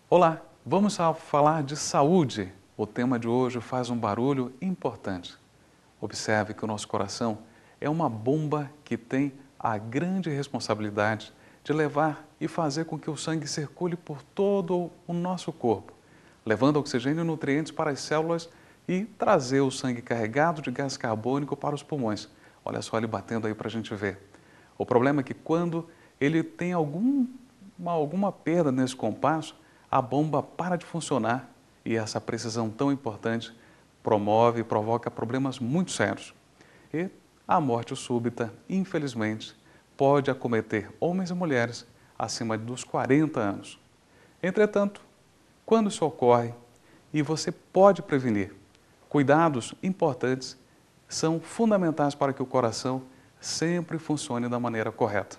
Olá, vamos falar de saúde. O tema de hoje faz um barulho importante. Observe que o nosso coração é uma bomba que tem a grande responsabilidade de levar e fazer com que o sangue circule por todo o nosso corpo, levando oxigênio e nutrientes para as células e trazer o sangue carregado de gás carbônico para os pulmões. Olha só ele batendo aí para a gente ver. O problema é que quando ele tem alguma perda nesse compasso, a bomba para de funcionar e essa precisão tão importante promove e provoca problemas muito sérios. E a morte súbita, infelizmente, pode acometer homens e mulheres acima dos 40 anos. Entretanto, quando isso ocorre e você pode prevenir, cuidados importantes são fundamentais para que o coração sempre funcione da maneira correta.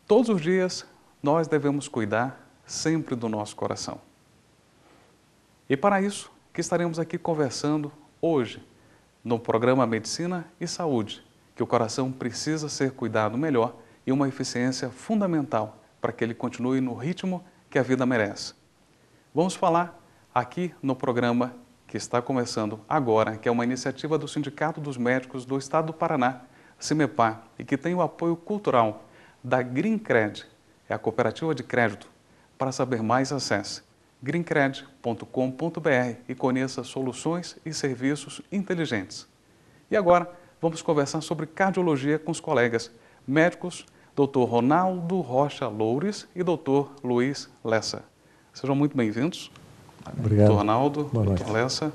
Todos os dias nós devemos cuidar sempre do nosso coração. E para isso que estaremos aqui conversando hoje no programa Medicina e Saúde, que o coração precisa ser cuidado melhor e uma eficiência fundamental para que ele continue no ritmo que a vida merece. Vamos falar aqui no programa que está começando agora, que é uma iniciativa do Sindicato dos Médicos do Estado do Paraná, CIMEPAR, e que tem o apoio cultural da Greencred, é a cooperativa de crédito. Para saber mais, acesse greencred.com.br e conheça soluções e serviços inteligentes. E agora, vamos conversar sobre cardiologia com os colegas médicos Dr. Ronaldo Rocha Loures e Dr. Luiz Lessa. Sejam muito bem-vindos. Obrigado. Dr. Ronaldo, Dr. Lessa.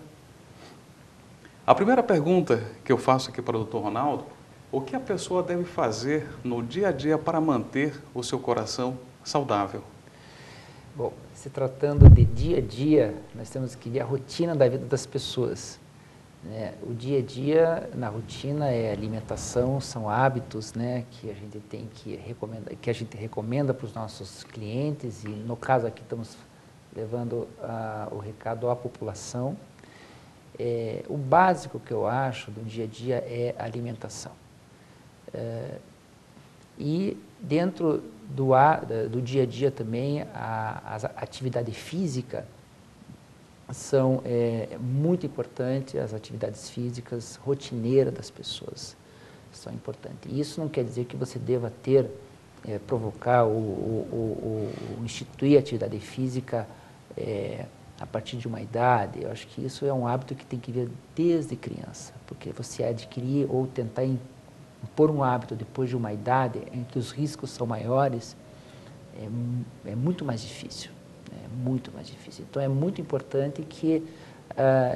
A primeira pergunta que eu faço aqui para o Dr. Ronaldo: o que a pessoa deve fazer no dia a dia para manter o seu coração saudável? Bom, se tratando de dia a dia, nós temos que ver a rotina da vida das pessoas, né? O dia a dia, na rotina, é alimentação, são hábitos, né, que a gente tem que recomendar, que a gente recomenda para os nossos clientes, e no caso aqui estamos levando o recado à população. O básico que eu acho do dia a dia é a alimentação. E dentro do dia a dia também, a atividade física são muito importantes, as atividades físicas rotineiras das pessoas são importantes. E isso não quer dizer que você deva provocar ou instituir atividade física a partir de uma idade. Eu acho que isso é um hábito que tem que vir desde criança, porque você adquirir ou tentar impor um hábito depois de uma idade em que os riscos são maiores, é muito mais difícil, muito mais difícil. Então é muito importante que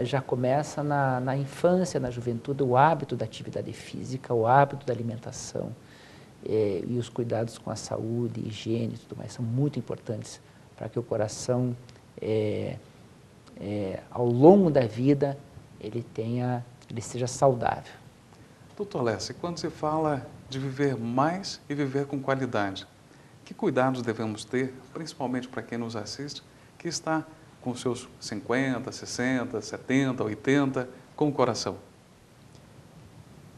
já começa na infância, na juventude, o hábito da atividade física, o hábito da alimentação e os cuidados com a saúde, higiene e tudo mais são muito importantes para que o coração, ao longo da vida, ele seja saudável. Doutor Lessa, quando se fala de viver mais e viver com qualidade, que cuidados devemos ter, principalmente para quem nos assiste, que está com seus 50, 60, 70, 80, com o coração?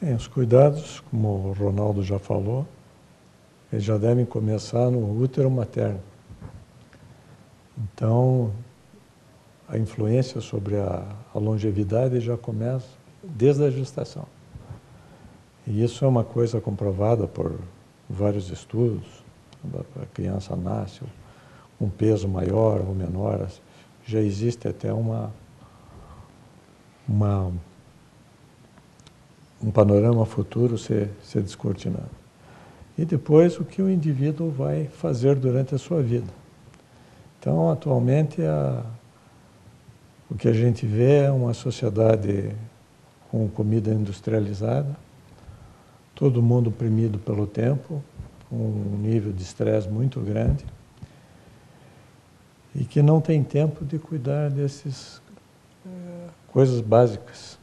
Os cuidados, como o Ronaldo já falou, eles já devem começar no útero materno. Então, a influência sobre a longevidade já começa desde a gestação. E isso é uma coisa comprovada por vários estudos. A criança nasce com um peso maior ou menor, já existe até um panorama futuro ser descortinado. E depois o que o indivíduo vai fazer durante a sua vida. Então, atualmente, o que a gente vê é uma sociedade com comida industrializada, todo mundo oprimido pelo tempo, com um nível de estresse muito grande, e que não tem tempo de cuidar dessas coisas básicas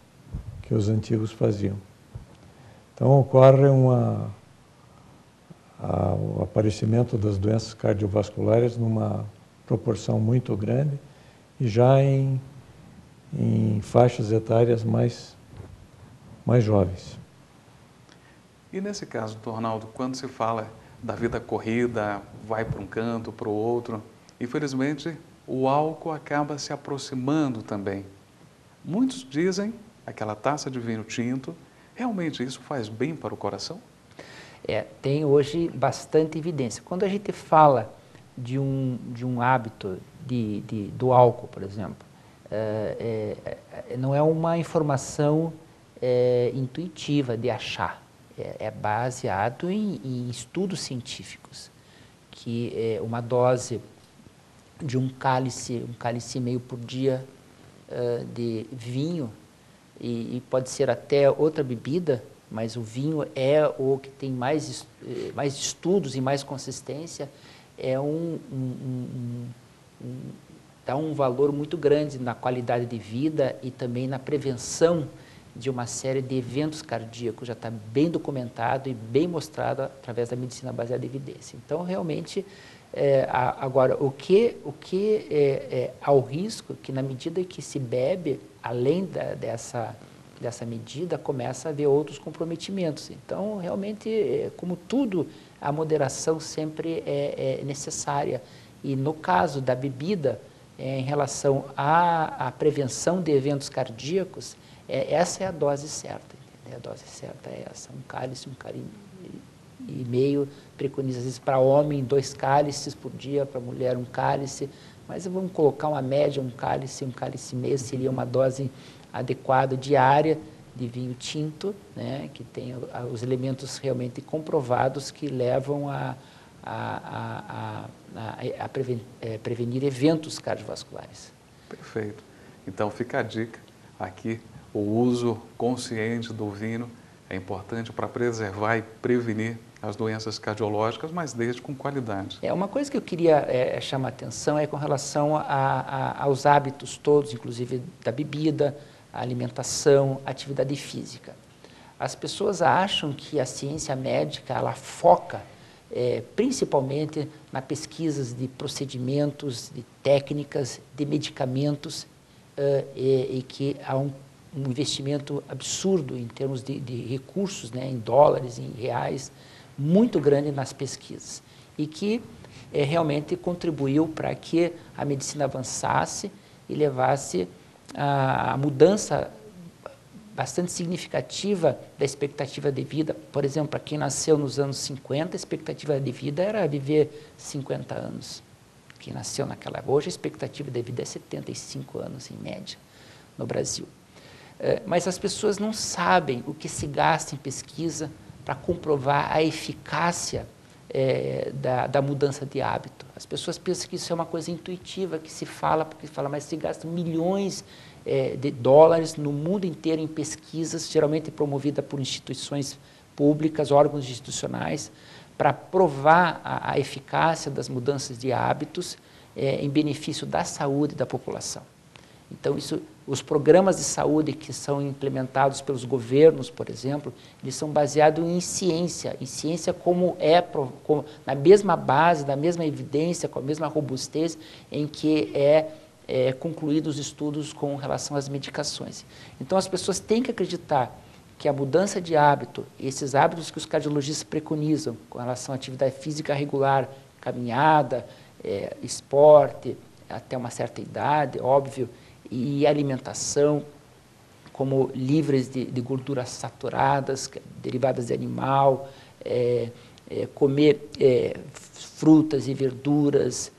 que os antigos faziam. Então ocorre uma o aparecimento das doenças cardiovasculares numa proporção muito grande e já em faixas etárias mais jovens. E nesse caso, doutor Ronaldo, quando se fala da vida corrida, vai para um canto, para o outro, infelizmente o álcool acaba se aproximando também. Muitos dizem, aquela taça de vinho tinto, realmente isso faz bem para o coração? Tem hoje bastante evidência. Quando a gente fala de um hábito do álcool, por exemplo, não é uma informação intuitiva de achar. É baseado em estudos científicos, que uma dose de um cálice e meio por dia de vinho, e pode ser até outra bebida, mas o vinho é o que tem mais estudos e mais consistência, dá um valor muito grande na qualidade de vida e também na prevenção de uma série de eventos cardíacos. Já está bem documentado e bem mostrado através da medicina baseada em evidência. Então, realmente, agora, o que há o risco que, na medida que se bebe, além dessa medida, começa a haver outros comprometimentos. Então, realmente, como tudo, a moderação sempre é necessária. E no caso da bebida, em relação à prevenção de eventos cardíacos, essa é a dose certa. Entendeu? A dose certa é essa, um cálice e meio, preconiza às vezes para homem 2 cálices por dia, para mulher 1 cálice, mas vamos colocar uma média, 1 cálice e meio seria uma dose adequada diária de vinho tinto, né, que tem os elementos realmente comprovados que levam a prevenir eventos cardiovasculares. Perfeito. Então fica a dica aqui, o uso consciente do vinho é importante para preservar e prevenir as doenças cardiológicas, mas desde com qualidade. Uma coisa que eu queria chamar a atenção é com relação aos hábitos todos, inclusive da bebida, a alimentação, a atividade física. As pessoas acham que a ciência médica ela foca principalmente nas pesquisas de procedimentos, de técnicas, de medicamentos e que há um investimento absurdo em termos de recursos, né, em dólares, em reais, muito grande nas pesquisas e que realmente contribuiu para que a medicina avançasse e levasse a mudança bastante significativa da expectativa de vida. Por exemplo, para quem nasceu nos anos 50, a expectativa de vida era viver 50 anos. Quem nasceu naquela época, hoje a expectativa de vida é 75 anos, em média, no Brasil. Mas as pessoas não sabem o que se gasta em pesquisa para comprovar a eficácia da mudança de hábito. As pessoas pensam que isso é uma coisa intuitiva, que se fala, porque se fala, mas se gasta milhões de dólares no mundo inteiro em pesquisas, geralmente promovida por instituições públicas, órgãos institucionais, para provar a eficácia das mudanças de hábitos em benefício da saúde da população. Então, os programas de saúde que são implementados pelos governos, por exemplo, eles são baseados em ciência como na mesma base, na mesma evidência, com a mesma robustez em que concluídos os estudos com relação às medicações. Então, as pessoas têm que acreditar que a mudança de hábito, esses hábitos que os cardiologistas preconizam com relação à atividade física regular, caminhada, esporte, até uma certa idade, óbvio, e alimentação, como livres de gorduras saturadas, derivadas de animal, comer frutas e verduras.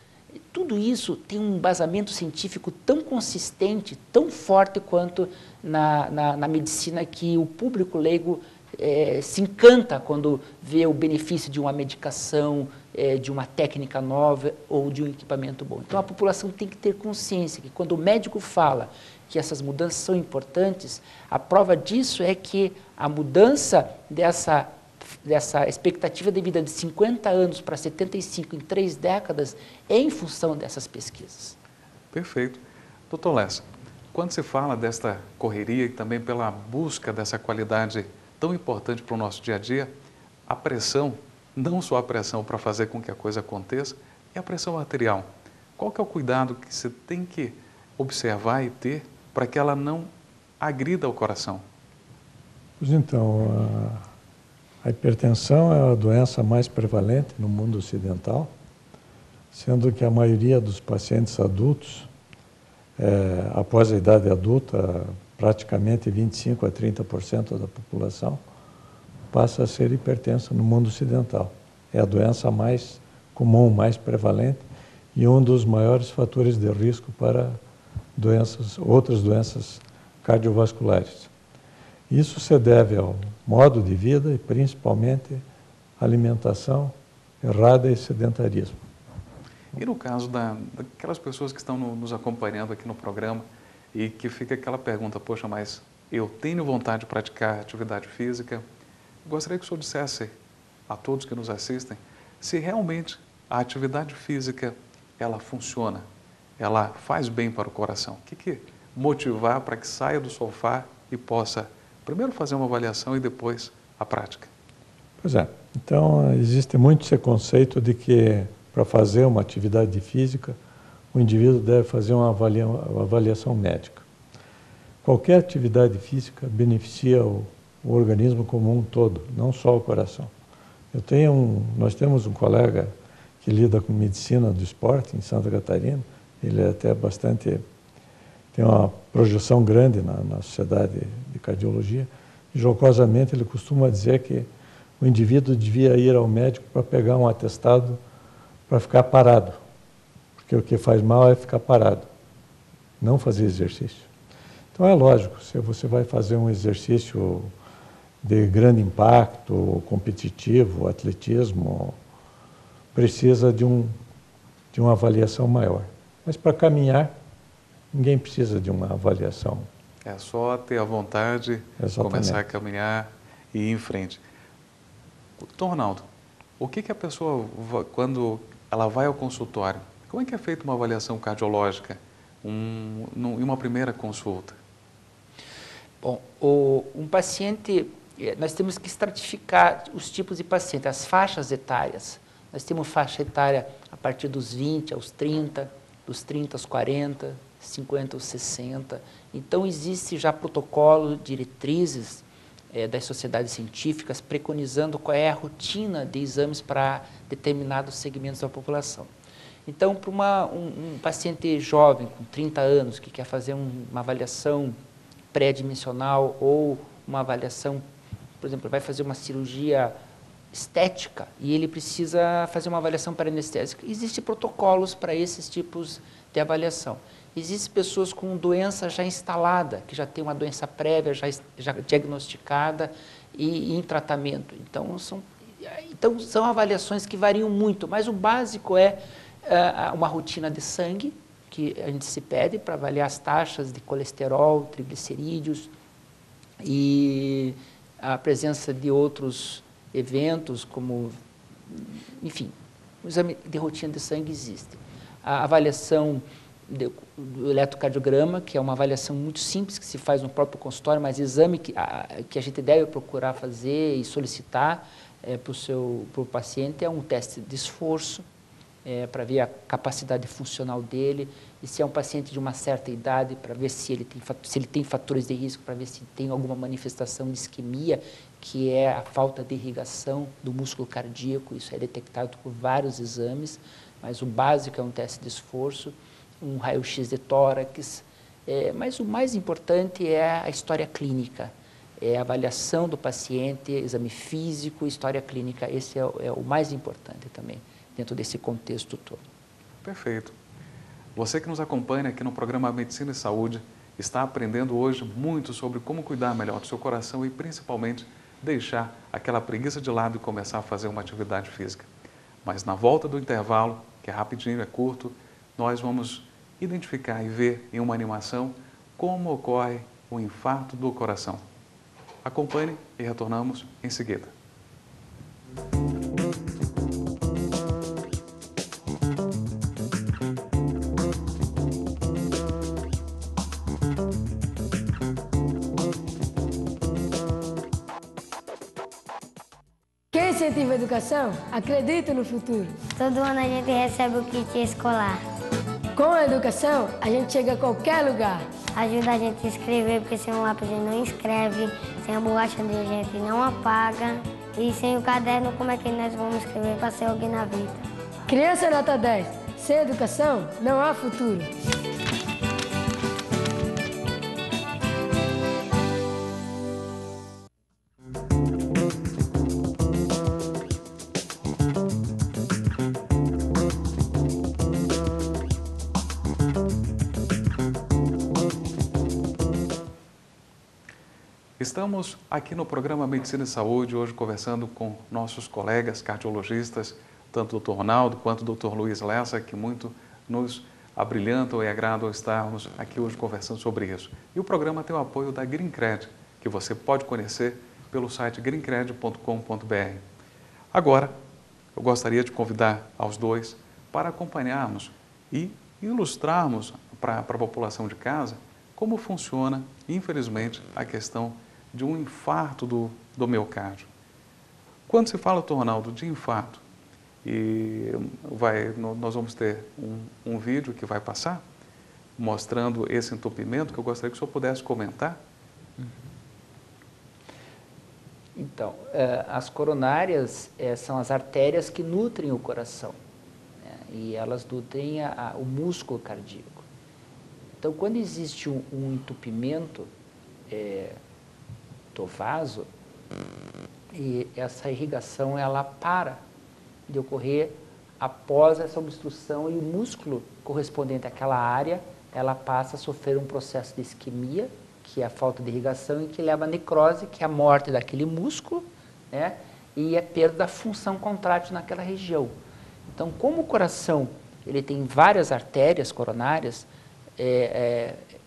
Tudo isso tem um embasamento científico tão consistente, tão forte quanto na medicina, que o público leigo se encanta quando vê o benefício de uma medicação, de uma técnica nova ou de um equipamento bom. Então, a população tem que ter consciência que quando o médico fala que essas mudanças são importantes, a prova disso é que a mudança dessa expectativa de vida de 50 anos para 75 em 3 décadas é em função dessas pesquisas. Perfeito. Doutor Lessa, quando se fala desta correria e também pela busca dessa qualidade tão importante para o nosso dia a dia, a pressão não só a pressão para fazer com que a coisa aconteça, e a pressão arterial. Qual que é o cuidado que você tem que observar e ter para que ela não agrida o coração? Pois então, a hipertensão é a doença mais prevalente no mundo ocidental, sendo que a maioria dos pacientes adultos, após a idade adulta, praticamente 25 a 30% da população, passa a ser hipertensa no mundo ocidental. É a doença mais comum, mais prevalente e um dos maiores fatores de risco para outras doenças cardiovasculares. Isso se deve ao modo de vida e principalmente alimentação errada e sedentarismo. E no caso daquelas pessoas que estão nos acompanhando aqui no programa e que fica aquela pergunta, poxa, mas eu tenho vontade de praticar atividade física, gostaria que o senhor dissesse a todos que nos assistem se realmente a atividade física ela funciona, ela faz bem para o coração. O que motivar para que saia do sofá e possa primeiro fazer uma avaliação e depois a prática? Pois é, então existe muito esse conceito de que para fazer uma atividade física o indivíduo deve fazer uma avaliação médica. Qualquer atividade física beneficia o organismo como um todo, não só o coração. Nós temos um colega que lida com medicina do esporte em Santa Catarina, ele é até tem uma projeção grande na sociedade de cardiologia, e jocosamente ele costuma dizer que o indivíduo devia ir ao médico para pegar um atestado para ficar parado, porque o que faz mal é ficar parado, não fazer exercício. Então é lógico, se você vai fazer um exercício de grande impacto, competitivo, atletismo, precisa de uma avaliação maior. Mas para caminhar, ninguém precisa de uma avaliação. É só ter a vontade, começar a caminhar e ir em frente. Tom Ronaldo, o que a pessoa, quando ela vai ao consultório, como é que é feita uma avaliação cardiológica em uma primeira consulta? Bom, um paciente, nós temos que estratificar os tipos de paciente, as faixas etárias. Nós temos faixa etária a partir dos 20 aos 30, dos 30 aos 40, 50 aos 60. Então, existe já protocolo, diretrizes das sociedades científicas preconizando qual é a rotina de exames para determinados segmentos da população. Então, para um paciente jovem, com 30 anos, que quer fazer uma avaliação pré-dimensional ou uma avaliação, por exemplo, vai fazer uma cirurgia estética e ele precisa fazer uma avaliação paranestésica. Existem protocolos para esses tipos de avaliação. Existem pessoas com doença já instalada, que já tem uma doença prévia, já diagnosticada e em tratamento. Então, são avaliações que variam muito, mas o básico é uma rotina de sangue, que a gente se pede para avaliar as taxas de colesterol, triglicerídeos e a presença de outros eventos, como, enfim, o exame de rotina de sangue existe. A avaliação do eletrocardiograma, que é uma avaliação muito simples, que se faz no próprio consultório, mas exame que a gente deve procurar fazer e solicitar para o paciente é um teste de esforço, para ver a capacidade funcional dele, e se é um paciente de uma certa idade, para ver se ele tem fatores de risco, para ver se tem alguma manifestação de isquemia, que é a falta de irrigação do músculo cardíaco. Isso é detectado por vários exames, mas o básico é um teste de esforço, um raio-x de tórax, mas o mais importante é a história clínica, é a avaliação do paciente, exame físico, história clínica. Esse é o mais importante também, dentro desse contexto todo. Perfeito. Você que nos acompanha aqui no programa Medicina e Saúde está aprendendo hoje muito sobre como cuidar melhor do seu coração e principalmente deixar aquela preguiça de lado e começar a fazer uma atividade física. Mas na volta do intervalo, que é rapidinho, é curto, nós vamos identificar e ver em uma animação como ocorre o infarto do coração. Acompanhe e retornamos em seguida. Quem incentiva a educação, acredita no futuro. Todo ano a gente recebe o kit escolar. Com a educação, a gente chega a qualquer lugar. Ajuda a gente a escrever, porque sem o lápis a gente não escreve, sem a borracha a gente não apaga. E sem o caderno, como é que nós vamos escrever para ser alguém na vida? Criança nota 10. Sem educação, não há futuro. Estamos aqui no programa Medicina e Saúde, hoje conversando com nossos colegas cardiologistas, tanto o Dr. Ronaldo quanto o Dr. Luiz Lessa, que muito nos abrilhantam e agradam estarmos aqui hoje conversando sobre isso. E o programa tem o apoio da GreenCred, que você pode conhecer pelo site greencred.com.br. Agora, eu gostaria de convidar aos dois para acompanharmos e ilustrarmos para a população de casa como funciona, infelizmente, a questão de um infarto do miocárdio. Quando se fala, Dr. Ronaldo, de infarto, e nós vamos ter um vídeo que vai passar mostrando esse entupimento, que eu gostaria que o senhor pudesse comentar. Então, as coronárias são as artérias que nutrem o coração, né? E elas nutrem o músculo cardíaco. Então, quando existe um entupimento do vaso, e essa irrigação ela para de ocorrer após essa obstrução e o músculo correspondente àquela área, ela passa a sofrer um processo de isquemia, que é a falta de irrigação, e que leva à necrose, que é a morte daquele músculo, né? E a perda da função contrátil naquela região. Então, como o coração ele tem várias artérias coronárias,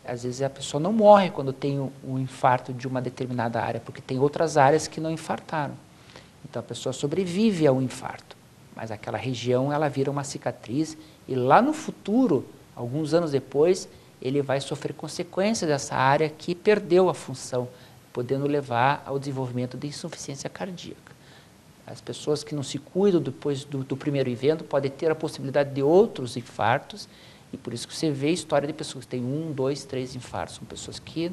às vezes a pessoa não morre quando tem um infarto de uma determinada área, porque tem outras áreas que não infartaram. Então a pessoa sobrevive ao infarto, mas aquela região ela vira uma cicatriz e lá no futuro, alguns anos depois, ele vai sofrer consequências dessa área que perdeu a função, podendo levar ao desenvolvimento de insuficiência cardíaca. As pessoas que não se cuidam depois do primeiro evento podem ter a possibilidade de outros infartos. E por isso que você vê a história de pessoas que têm 1, 2, 3 infartos. São pessoas que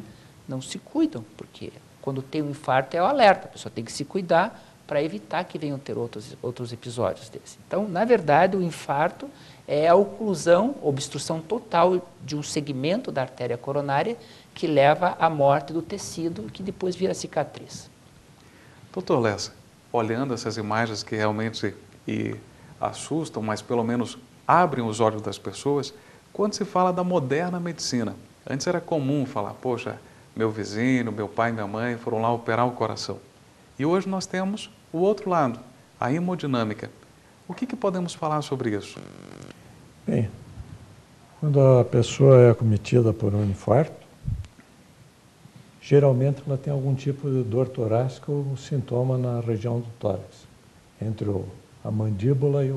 não se cuidam, porque quando tem um infarto é o alerta. A pessoa tem que se cuidar para evitar que venham ter outros episódios desse. Então, na verdade, o infarto é a oclusão, obstrução total de um segmento da artéria coronária que leva à morte do tecido, que depois vira cicatriz. Doutor Lessa, olhando essas imagens que realmente assustam, mas pelo menos abrem os olhos das pessoas, quando se fala da moderna medicina, antes era comum falar, poxa, meu vizinho, meu pai, minha mãe foram lá operar o coração. E hoje nós temos o outro lado, a hemodinâmica. O que podemos falar sobre isso? Bem, quando a pessoa é acometida por um infarto, geralmente ela tem algum tipo de dor torácica ou sintoma na região do tórax, entre a mandíbula e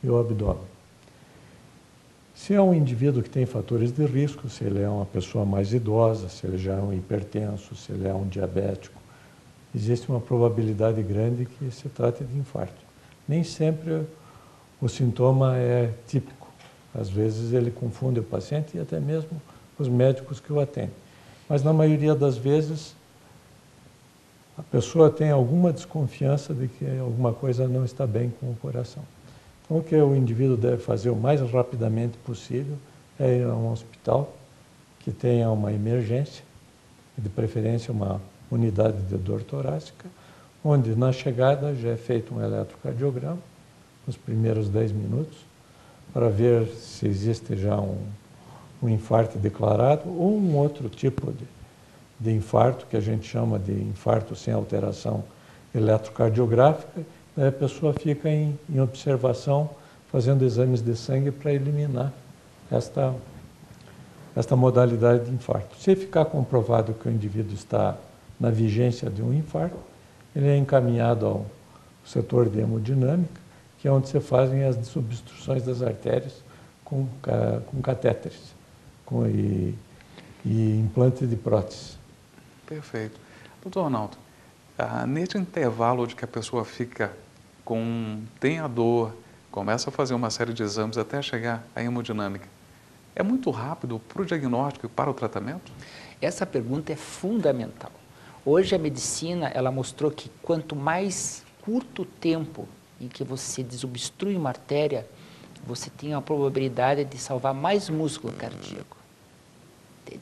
o abdômen. Se é um indivíduo que tem fatores de risco, se ele é uma pessoa mais idosa, se ele já é um hipertenso, se ele é um diabético, existe uma probabilidade grande que se trate de infarto. Nem sempre o sintoma é típico. Às vezes ele confunde o paciente e até mesmo os médicos que o atendem. Mas na maioria das vezes a pessoa tem alguma desconfiança de que alguma coisa não está bem com o coração. Então, o que o indivíduo deve fazer o mais rapidamente possível é ir a um hospital que tenha uma emergência, de preferência uma unidade de dor torácica, onde na chegada já é feito um eletrocardiograma, nos primeiros 10 minutos, para ver se existe já um infarto declarado ou um outro tipo de infarto, que a gente chama de infarto sem alteração eletrocardiográfica. Daí a pessoa fica em observação, fazendo exames de sangue para eliminar esta modalidade de infarto. Se ficar comprovado que o indivíduo está na vigência de um infarto, ele é encaminhado ao setor de hemodinâmica, que é onde se fazem as desobstruções das artérias com catéteres e implante de prótese. Perfeito. Doutor Ronaldo, neste intervalo de que a pessoa tem a dor, começa a fazer uma série de exames até chegar à hemodinâmica, é muito rápido para o diagnóstico e para o tratamento? Essa pergunta é fundamental. Hoje a medicina, ela mostrou que quanto mais curto o tempo em que você desobstrui uma artéria, você tem a probabilidade de salvar mais músculo cardíaco.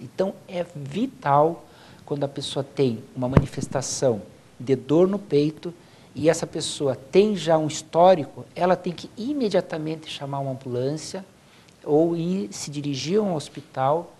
Então, é vital quando a pessoa tem uma manifestação de dor no peito e essa pessoa tem já um histórico, ela tem que imediatamente chamar uma ambulância ou se dirigir a um hospital,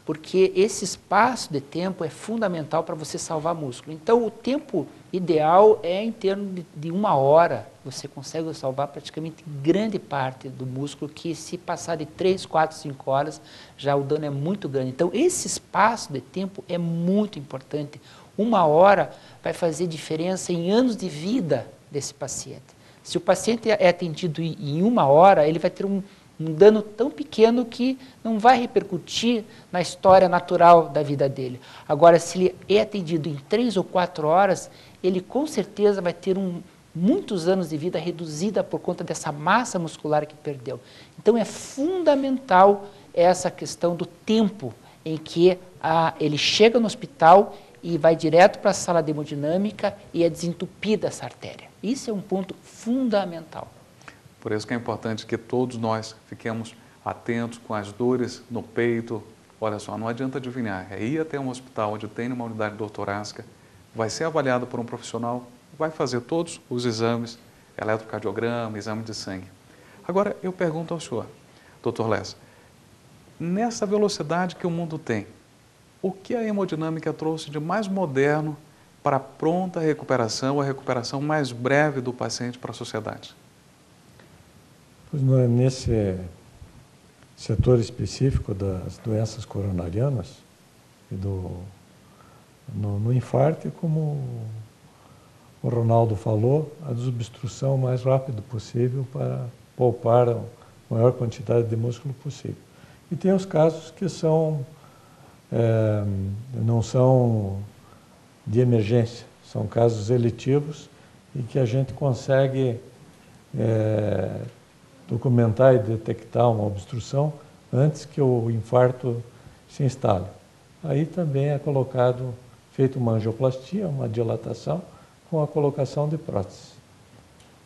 porque esse espaço de tempo é fundamental para você salvar músculo. Então, o tempo ideal é em torno de 1 hora, você consegue salvar praticamente grande parte do músculo, que se passar de 3, 4, 5 horas, já o dano é muito grande. Então, esse espaço de tempo é muito importante. 1 hora vai fazer diferença em anos de vida desse paciente. Se o paciente é atendido em 1 hora, ele vai ter um dano tão pequeno que não vai repercutir na história natural da vida dele. Agora, se ele é atendido em 3 ou 4 horas, ele com certeza vai ter muitos anos de vida reduzida por conta dessa massa muscular que perdeu. Então, é fundamental essa questão do tempo em que ele chega no hospital e vai direto para a sala de hemodinâmica e é desentupida essa artéria. Isso é um ponto fundamental. Por isso que é importante que todos nós fiquemos atentos com as dores no peito. Olha só, não adianta adivinhar, é ir até um hospital onde tem uma unidade torácica, vai ser avaliado por um profissional, vai fazer todos os exames, eletrocardiograma, exame de sangue. Agora, eu pergunto ao senhor, Dr. Lessa, nessa velocidade que o mundo tem, o que a hemodinâmica trouxe de mais moderno para a pronta recuperação, a recuperação mais breve do paciente para a sociedade? Nesse setor específico das doenças coronarianas e no infarto, como o Ronaldo falou, a desobstrução o mais rápido possível para poupar a maior quantidade de músculo possível. E tem os casos que não são de emergência, são casos eletivos e que a gente consegue documentar e detectar uma obstrução antes que o infarto se instale. Aí também é feita uma angioplastia, uma dilatação, com a colocação de prótese,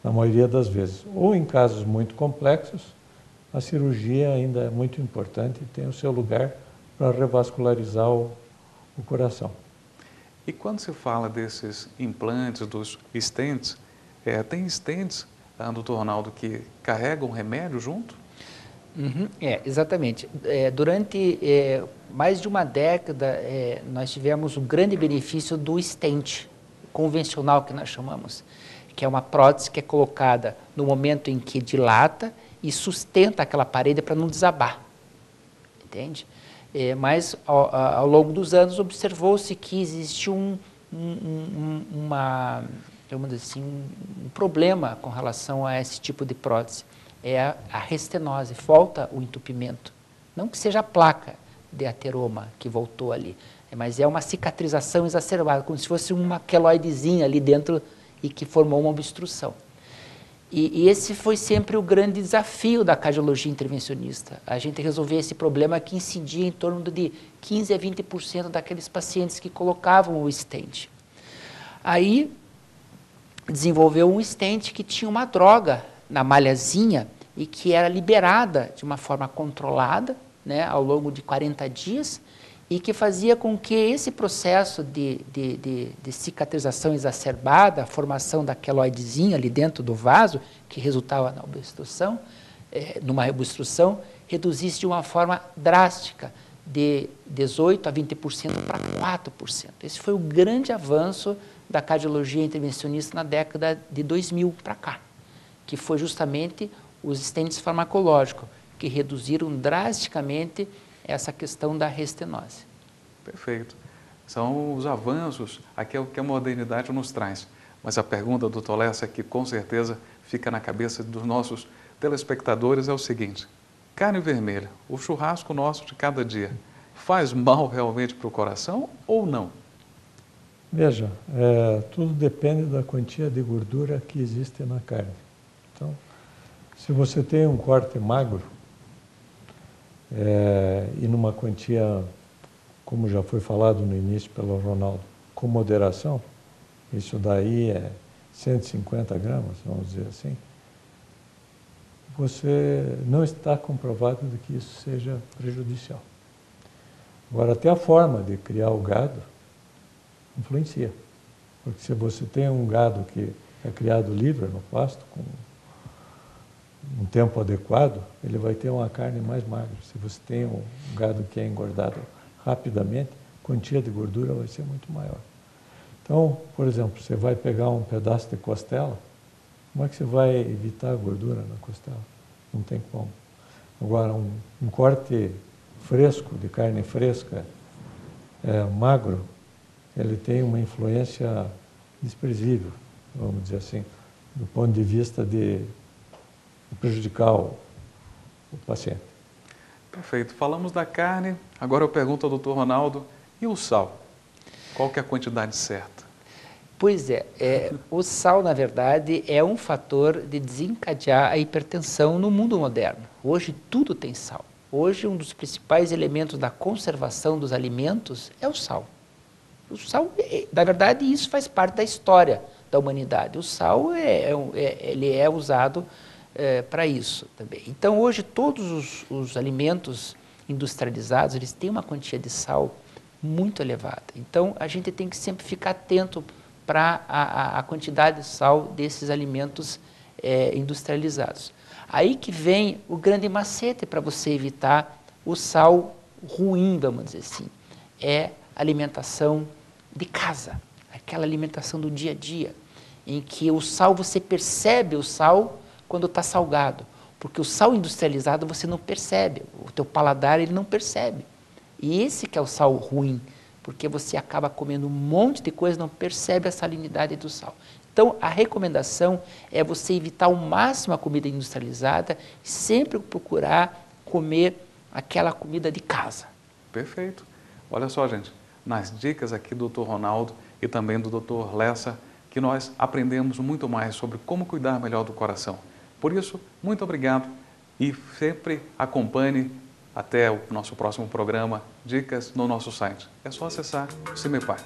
na maioria das vezes. Ou em casos muito complexos, a cirurgia ainda é muito importante e tem o seu lugar para revascularizar o coração. E quando se fala desses implantes, dos stents, tem stents, Dr. Ronaldo, que carregam remédio junto? Exatamente. Durante mais de uma década, nós tivemos um grande benefício do stent convencional, que nós chamamos, que é uma prótese que é colocada no momento em que dilata e sustenta aquela parede para não desabar, entende? Mas ao longo dos anos observou-se que existe um problema com relação a esse tipo de prótese. É a restenose, falta o entupimento. Não que seja a placa de ateroma que voltou ali, mas é uma cicatrização exacerbada, como se fosse uma queloidezinha ali dentro e que formou uma obstrução. E esse foi sempre o grande desafio da cardiologia intervencionista, a gente resolver esse problema que incidia em torno de 15% a 20% daqueles pacientes que colocavam o stent. Aí desenvolveu um stent que tinha uma droga na malhazinha e que era liberada de uma forma controlada, né, ao longo de 40 dias, e que fazia com que esse processo de cicatrização exacerbada, a formação da queloidezinha ali dentro do vaso, que resultava na obstrução, numa obstrução, reduzisse de uma forma drástica, de 18% a 20% para 4%. Esse foi o grande avanço da cardiologia intervencionista na década de 2000 para cá, que foi justamente os stents farmacológicos, que reduziram drasticamente essa questão da restenose. Perfeito. São os avanços, aqui é o que a modernidade nos traz. Mas a pergunta do Dr. Lessa, que com certeza fica na cabeça dos nossos telespectadores, é o seguinte: carne vermelha, o churrasco nosso de cada dia, faz mal realmente para o coração ou não? Veja, tudo depende da quantia de gordura que existe na carne. Então, se você tem um corte magro, e numa quantia, como já foi falado no início pelo Ronaldo, com moderação, isso daí é 150 gramas, vamos dizer assim, você não está comprovado de que isso seja prejudicial. Agora, até a forma de criar o gado influencia. Porque se você tem um gado que é criado livre no pasto, com um tempo adequado, ele vai ter uma carne mais magra. Se você tem um gado que é engordado rapidamente, a quantia de gordura vai ser muito maior. Então, por exemplo, você vai pegar um pedaço de costela, como é que você vai evitar a gordura na costela? Não tem como. Agora, um corte fresco, de carne fresca, magro, ele tem uma influência desprezível, vamos dizer assim, do ponto de vista de prejudicar o paciente. Perfeito. Falamos da carne, agora eu pergunto ao Dr. Ronaldo, e o sal? Qual que é a quantidade certa? Pois o sal, na verdade, é um fator de desencadear a hipertensão no mundo moderno. Hoje tudo tem sal. Hoje um dos principais elementos da conservação dos alimentos é o sal. O sal, na verdade, isso faz parte da história da humanidade. O sal ele é usado para isso também. Então, hoje, todos os alimentos industrializados, eles têm uma quantia de sal muito elevada. Então, a gente tem que sempre ficar atento para a quantidade de sal desses alimentos industrializados. Aí que vem o grande macete para você evitar o sal ruim, vamos dizer assim. É alimentação de casa, aquela alimentação do dia a dia, em que o sal, você percebe o sal quando está salgado, porque o sal industrializado você não percebe, o teu paladar ele não percebe. E esse que é o sal ruim, porque você acaba comendo um monte de coisa e não percebe a salinidade do sal. Então, a recomendação é você evitar ao máximo a comida industrializada e sempre procurar comer aquela comida de casa. Perfeito. Olha só, gente, nas dicas aqui do Dr. Ronaldo e também do Dr. Lessa, que nós aprendemos muito mais sobre como cuidar melhor do coração. Por isso, muito obrigado e sempre acompanhe até o nosso próximo programa, dicas no nosso site. É só acessar o CIMEPAR.